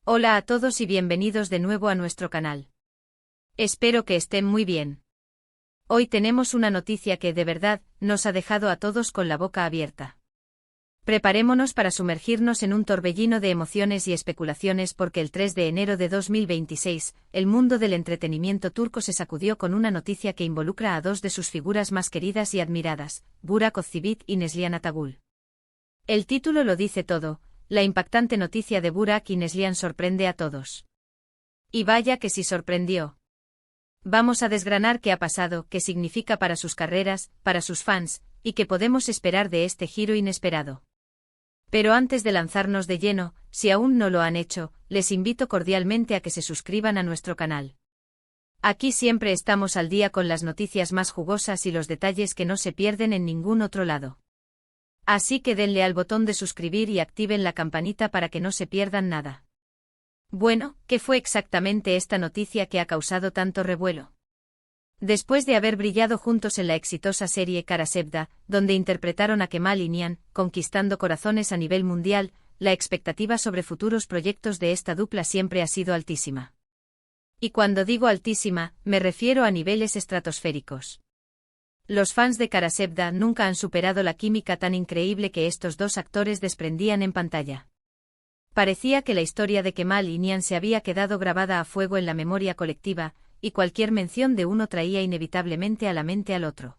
Hola a todos y bienvenidos de nuevo a nuestro canal. Espero que estén muy bien. Hoy tenemos una noticia que, de verdad, nos ha dejado a todos con la boca abierta. Preparémonos para sumergirnos en un torbellino de emociones y especulaciones porque el 3 de enero de 2026, el mundo del entretenimiento turco se sacudió con una noticia que involucra a dos de sus figuras más queridas y admiradas, Burak Özçivit y Neslihan Atagül. El título lo dice todo. La impactante noticia de Burak y Neslihan sorprende a todos. Y vaya que sí sorprendió. Vamos a desgranar qué ha pasado, qué significa para sus carreras, para sus fans, y qué podemos esperar de este giro inesperado. Pero antes de lanzarnos de lleno, si aún no lo han hecho, les invito cordialmente a que se suscriban a nuestro canal. Aquí siempre estamos al día con las noticias más jugosas y los detalles que no se pierden en ningún otro lado. Así que denle al botón de suscribir y activen la campanita para que no se pierdan nada. Bueno, ¿qué fue exactamente esta noticia que ha causado tanto revuelo? Después de haber brillado juntos en la exitosa serie Kara Sevda, donde interpretaron a Kemal y Nihan, conquistando corazones a nivel mundial, la expectativa sobre futuros proyectos de esta dupla siempre ha sido altísima. Y cuando digo altísima, me refiero a niveles estratosféricos. Los fans de Kara Sevda nunca han superado la química tan increíble que estos dos actores desprendían en pantalla. Parecía que la historia de Kemal y Nihan se había quedado grabada a fuego en la memoria colectiva, y cualquier mención de uno traía inevitablemente a la mente al otro.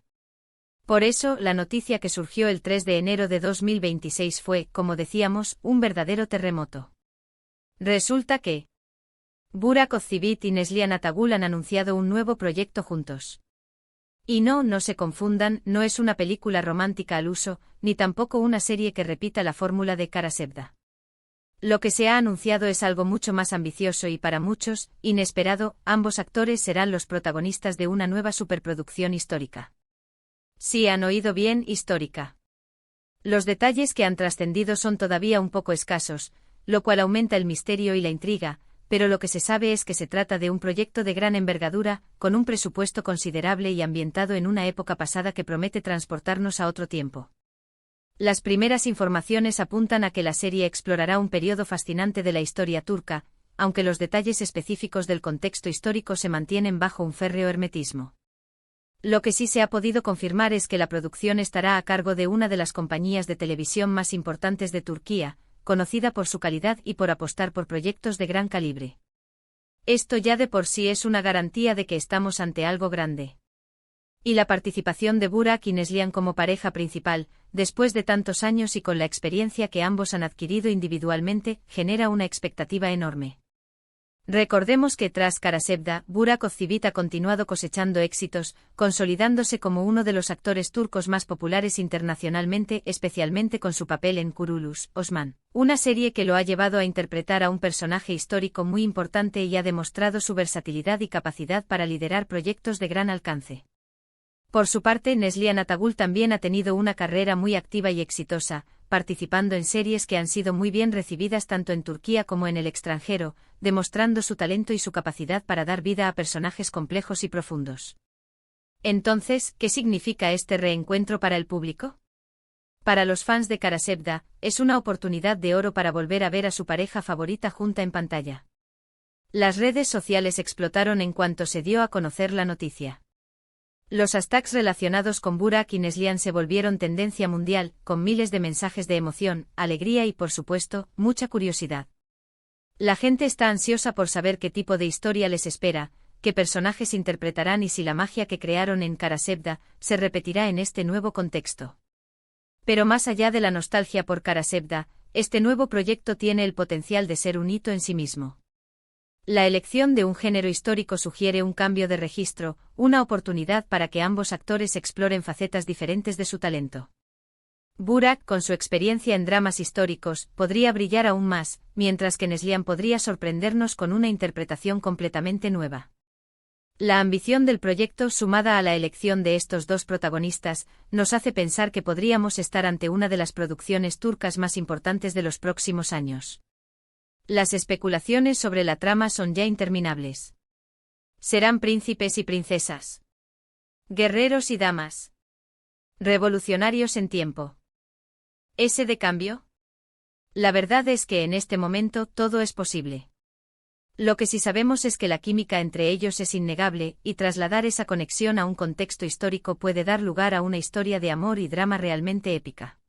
Por eso, la noticia que surgió el 3 de enero de 2026 fue, como decíamos, un verdadero terremoto. Resulta que Burak Özçivit y Neslihan Atagül han anunciado un nuevo proyecto juntos. Y no se confundan, no es una película romántica al uso, ni tampoco una serie que repita la fórmula de Kara Sevda. Lo que se ha anunciado es algo mucho más ambicioso y para muchos, inesperado. Ambos actores serán los protagonistas de una nueva superproducción histórica. Sí, han oído bien, histórica. Los detalles que han trascendido son todavía un poco escasos, lo cual aumenta el misterio y la intriga, pero lo que se sabe es que se trata de un proyecto de gran envergadura, con un presupuesto considerable y ambientado en una época pasada que promete transportarnos a otro tiempo. Las primeras informaciones apuntan a que la serie explorará un periodo fascinante de la historia turca, aunque los detalles específicos del contexto histórico se mantienen bajo un férreo hermetismo. Lo que sí se ha podido confirmar es que la producción estará a cargo de una de las compañías de televisión más importantes de Turquía, conocida por su calidad y por apostar por proyectos de gran calibre. Esto ya de por sí es una garantía de que estamos ante algo grande. Y la participación de Burak y Neslihan como pareja principal, después de tantos años y con la experiencia que ambos han adquirido individualmente, genera una expectativa enorme. Recordemos que tras Kara Sevda, Burak Özçivit ha continuado cosechando éxitos, consolidándose como uno de los actores turcos más populares internacionalmente, especialmente con su papel en Kuruluş, Osman, una serie que lo ha llevado a interpretar a un personaje histórico muy importante y ha demostrado su versatilidad y capacidad para liderar proyectos de gran alcance. Por su parte, Neslihan Atagül también ha tenido una carrera muy activa y exitosa, participando en series que han sido muy bien recibidas tanto en Turquía como en el extranjero, demostrando su talento y su capacidad para dar vida a personajes complejos y profundos. Entonces, ¿qué significa este reencuentro para el público? Para los fans de Kara Sevda, es una oportunidad de oro para volver a ver a su pareja favorita junta en pantalla. Las redes sociales explotaron en cuanto se dio a conocer la noticia. Los hashtags relacionados con Burak y Neslihan se volvieron tendencia mundial, con miles de mensajes de emoción, alegría y, por supuesto, mucha curiosidad. La gente está ansiosa por saber qué tipo de historia les espera, qué personajes interpretarán y si la magia que crearon en Kara Sevda se repetirá en este nuevo contexto. Pero más allá de la nostalgia por Kara Sevda, este nuevo proyecto tiene el potencial de ser un hito en sí mismo. La elección de un género histórico sugiere un cambio de registro, una oportunidad para que ambos actores exploren facetas diferentes de su talento. Burak, con su experiencia en dramas históricos, podría brillar aún más, mientras que Neslihan podría sorprendernos con una interpretación completamente nueva. La ambición del proyecto, sumada a la elección de estos dos protagonistas, nos hace pensar que podríamos estar ante una de las producciones turcas más importantes de los próximos años. Las especulaciones sobre la trama son ya interminables. ¿Serán príncipes y princesas? ¿Guerreros y damas? ¿Revolucionarios en tiempo? ¿Ese de cambio? La verdad es que en este momento todo es posible. Lo que sí sabemos es que la química entre ellos es innegable, y trasladar esa conexión a un contexto histórico puede dar lugar a una historia de amor y drama realmente épica.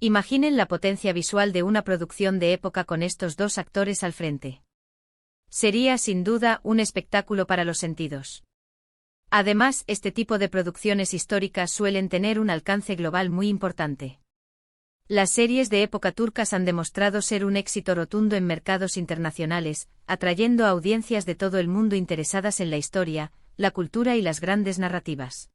Imaginen la potencia visual de una producción de época con estos dos actores al frente. Sería, sin duda, un espectáculo para los sentidos. Además, este tipo de producciones históricas suelen tener un alcance global muy importante. Las series de época turcas han demostrado ser un éxito rotundo en mercados internacionales, atrayendo a audiencias de todo el mundo interesadas en la historia, la cultura y las grandes narrativas.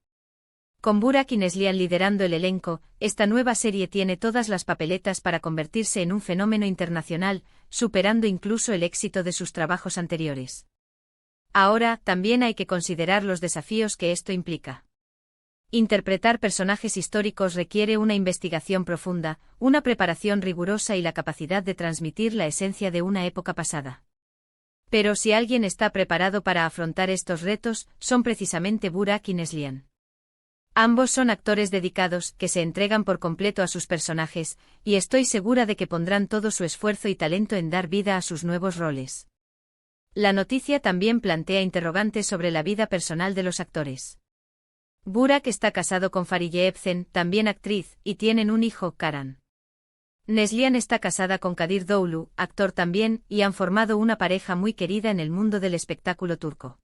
Con Burak y Neslihan liderando el elenco, esta nueva serie tiene todas las papeletas para convertirse en un fenómeno internacional, superando incluso el éxito de sus trabajos anteriores. Ahora, también hay que considerar los desafíos que esto implica. Interpretar personajes históricos requiere una investigación profunda, una preparación rigurosa y la capacidad de transmitir la esencia de una época pasada. Pero si alguien está preparado para afrontar estos retos, son precisamente Burak y Neslihan. Ambos son actores dedicados, que se entregan por completo a sus personajes, y estoy segura de que pondrán todo su esfuerzo y talento en dar vida a sus nuevos roles. La noticia también plantea interrogantes sobre la vida personal de los actores. Burak está casado con Fariye Evcen, también actriz, y tienen un hijo, Karan. Neslihan está casada con Kadir Doğulu, actor también, y han formado una pareja muy querida en el mundo del espectáculo turco.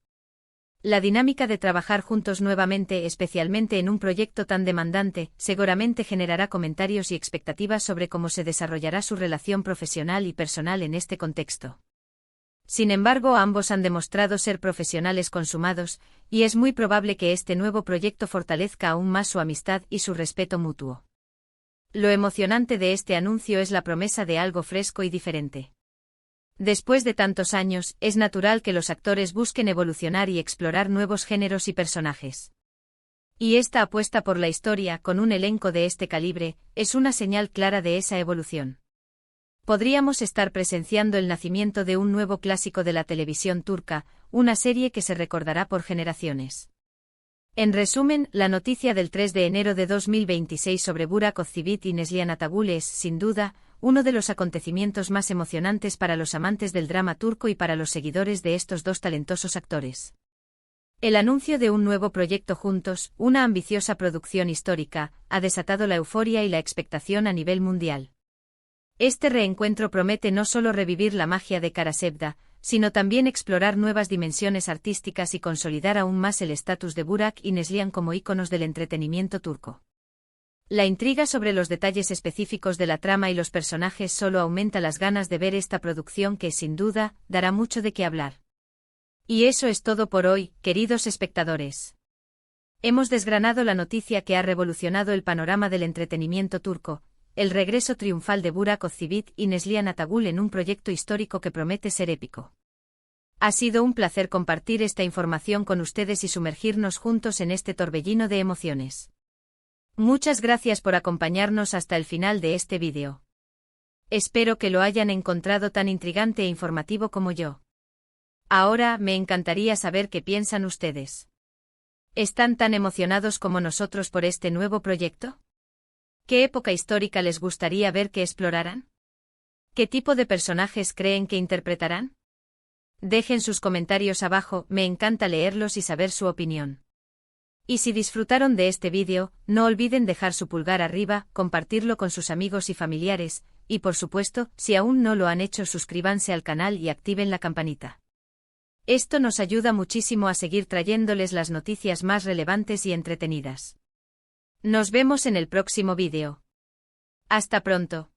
La dinámica de trabajar juntos nuevamente, especialmente en un proyecto tan demandante, seguramente generará comentarios y expectativas sobre cómo se desarrollará su relación profesional y personal en este contexto. Sin embargo, ambos han demostrado ser profesionales consumados, y es muy probable que este nuevo proyecto fortalezca aún más su amistad y su respeto mutuo. Lo emocionante de este anuncio es la promesa de algo fresco y diferente. Después de tantos años, es natural que los actores busquen evolucionar y explorar nuevos géneros y personajes. Y esta apuesta por la historia, con un elenco de este calibre, es una señal clara de esa evolución. Podríamos estar presenciando el nacimiento de un nuevo clásico de la televisión turca, una serie que se recordará por generaciones. En resumen, la noticia del 3 de enero de 2026 sobre Burak Özçivit y Neslihan Atagül es, sin duda, uno de los acontecimientos más emocionantes para los amantes del drama turco y para los seguidores de estos dos talentosos actores. El anuncio de un nuevo proyecto juntos, una ambiciosa producción histórica, ha desatado la euforia y la expectación a nivel mundial. Este reencuentro promete no solo revivir la magia de Kara Sevda, sino también explorar nuevas dimensiones artísticas y consolidar aún más el estatus de Burak y Neslihan como íconos del entretenimiento turco. La intriga sobre los detalles específicos de la trama y los personajes solo aumenta las ganas de ver esta producción que, sin duda, dará mucho de qué hablar. Y eso es todo por hoy, queridos espectadores. Hemos desgranado la noticia que ha revolucionado el panorama del entretenimiento turco, el regreso triunfal de Burak Özçivit y Neslihan Atagül en un proyecto histórico que promete ser épico. Ha sido un placer compartir esta información con ustedes y sumergirnos juntos en este torbellino de emociones. Muchas gracias por acompañarnos hasta el final de este vídeo. Espero que lo hayan encontrado tan intrigante e informativo como yo. Ahora, me encantaría saber qué piensan ustedes. ¿Están tan emocionados como nosotros por este nuevo proyecto? ¿Qué época histórica les gustaría ver que exploraran? ¿Qué tipo de personajes creen que interpretarán? Dejen sus comentarios abajo, me encanta leerlos y saber su opinión. Y si disfrutaron de este vídeo, no olviden dejar su pulgar arriba, compartirlo con sus amigos y familiares, y por supuesto, si aún no lo han hecho, suscríbanse al canal y activen la campanita. Esto nos ayuda muchísimo a seguir trayéndoles las noticias más relevantes y entretenidas. Nos vemos en el próximo vídeo. Hasta pronto.